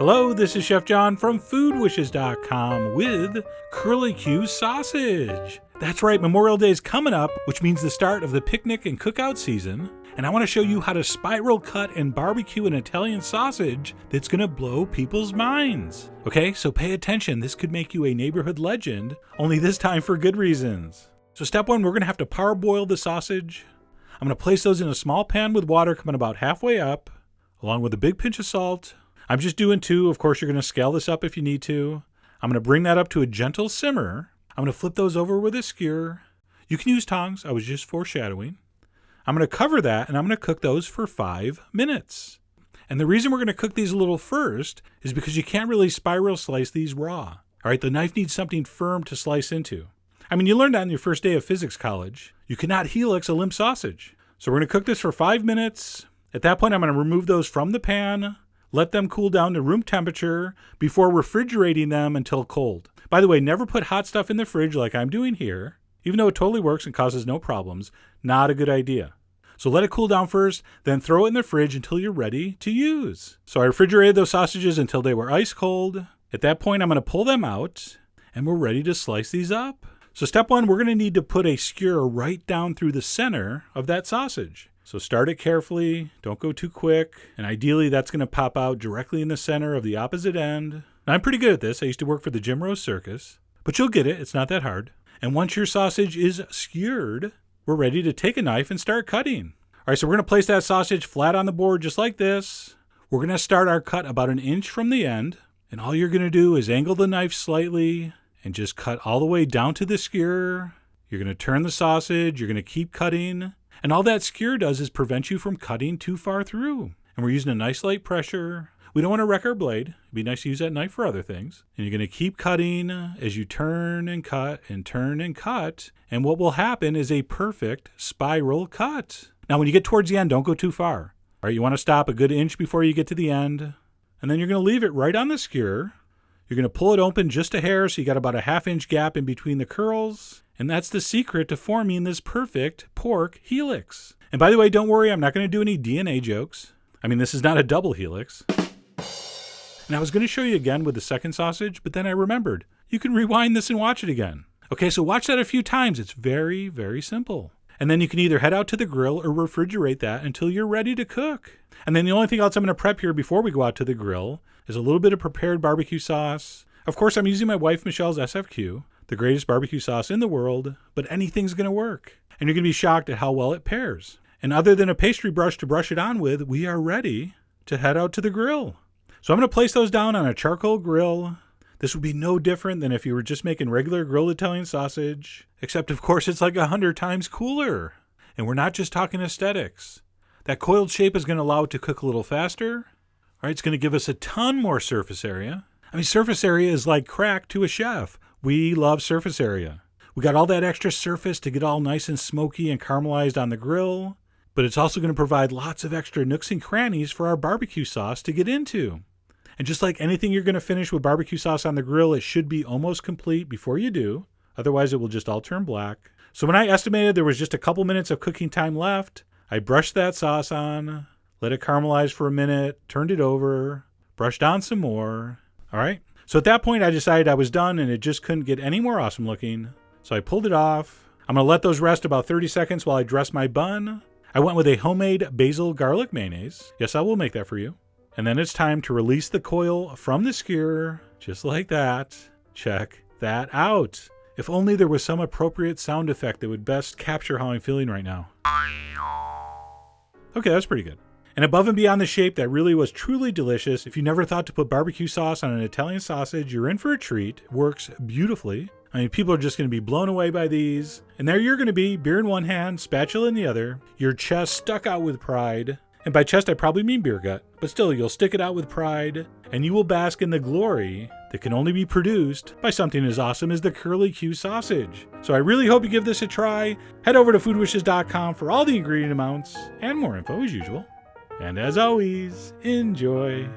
Hello, this is Chef John from foodwishes.com with Curly Q sausage. That's right, Memorial Day is coming up, which means the start of the picnic and cookout season. And I want to show you how to spiral cut and barbecue an Italian sausage that's going to blow people's minds. Okay, so pay attention. This could make you a neighborhood legend, only this time for good reasons. So step one, we're going to have to parboil the sausage. I'm going to place those in a small pan with water coming about halfway up, along with a big pinch of salt. I'm just doing 2. Of course, you're going to scale this up if you need to. I'm going to bring that up to a gentle simmer. I'm going to flip those over with a skewer. You can use tongs. I was just foreshadowing. I'm going to cover that, and I'm going to cook those for 5 minutes. And the reason we're going to cook these a little first is because you can't really spiral slice these raw. All right, the knife needs something firm to slice into. I mean, you learned that on your first day of physics college. You cannot helix a limp sausage. So we're going to cook this for 5 minutes. At that point, I'm going to remove those from the pan. Let them cool down to room temperature before refrigerating them until cold. By the way, never put hot stuff in the fridge like I'm doing here. Even though it totally works and causes no problems, not a good idea. So let it cool down first, then throw it in the fridge until you're ready to use. So I refrigerated those sausages until they were ice cold. At that point, I'm going to pull them out, and we're ready to slice these up. So step 1, we're going to need to put a skewer right down through the center of that sausage. So start it carefully, don't go too quick, and ideally that's going to pop out directly in the center of the opposite end. Now, I'm pretty good at this. I used to work for the Jim Rose Circus, but you'll get it. It's not that hard. And once your sausage is skewered, we're ready to take a knife and start cutting. All right, so we're going to place that sausage flat on the board just like this. We're going to start our cut about 1 inch from the end, and all you're going to do is angle the knife slightly and just cut all the way down to the skewer. You're going to turn the sausage, you're going to keep cutting, and all that skewer does is prevent you from cutting too far through. And we're using a nice light pressure. We don't want to wreck our blade. It'd be nice to use that knife for other things. And you're going to keep cutting as you turn and cut and turn and cut. And what will happen is a perfect spiral cut. Now, when you get towards the end, don't go too far. All right, you want to stop a good inch before you get to the end. And then you're going to leave it right on the skewer. You're going to pull it open just a hair so you got about a 1/2 inch gap in between the curls. And that's the secret to forming this perfect pork helix. And by the way, don't worry, I'm not going to do any DNA jokes. I mean, this is not a double helix. And I was going to show you again with the second sausage, but then I remembered. You can rewind this and watch it again. Okay, so watch that a few times. It's very, very simple. And then you can either head out to the grill or refrigerate that until you're ready to cook. And then the only thing else I'm going to prep here before we go out to the grill is a little bit of prepared barbecue sauce. Of course, I'm using my wife Michelle's SFQ, the greatest barbecue sauce in the world, but anything's going to work. And you're going to be shocked at how well it pairs. And other than a pastry brush to brush it on with, we are ready to head out to the grill. So I'm going to place those down on a charcoal grill. This would be no different than if you were just making regular grilled Italian sausage, except of course it's like 100 times cooler. And we're not just talking aesthetics. That coiled shape is going to allow it to cook a little faster. All right, it's going to give us a ton more surface area. I mean, surface area is like crack to a chef. We love surface area. We got all that extra surface to get all nice and smoky and caramelized on the grill, but it's also going to provide lots of extra nooks and crannies for our barbecue sauce to get into. And just like anything you're going to finish with barbecue sauce on the grill, it should be almost complete before you do. Otherwise, it will just all turn black. So when I estimated there was just a couple minutes of cooking time left, I brushed that sauce on, let it caramelize for a minute, turned it over, brushed on some more. All right. So at that point, I decided I was done and it just couldn't get any more awesome looking. So I pulled it off. I'm going to let those rest about 30 seconds while I dress my bun. I went with a homemade basil garlic mayonnaise. Yes, I will make that for you. And then it's time to release the coil from the skewer, just like that. Check that out. If only there was some appropriate sound effect that would best capture how I'm feeling right now. Okay, that's pretty good. And above and beyond the shape that really was truly delicious, if you never thought to put barbecue sauce on an Italian sausage, you're in for a treat. It works beautifully. I mean, people are just going to be blown away by these. And there you're going to be, beer in one hand, spatula in the other, your chest stuck out with pride. And by chest, I probably mean beer gut. But still, you'll stick it out with pride, and you will bask in the glory that can only be produced by something as awesome as the Curly Q sausage. So I really hope you give this a try. Head over to foodwishes.com for all the ingredient amounts and more info as usual. And as always, enjoy.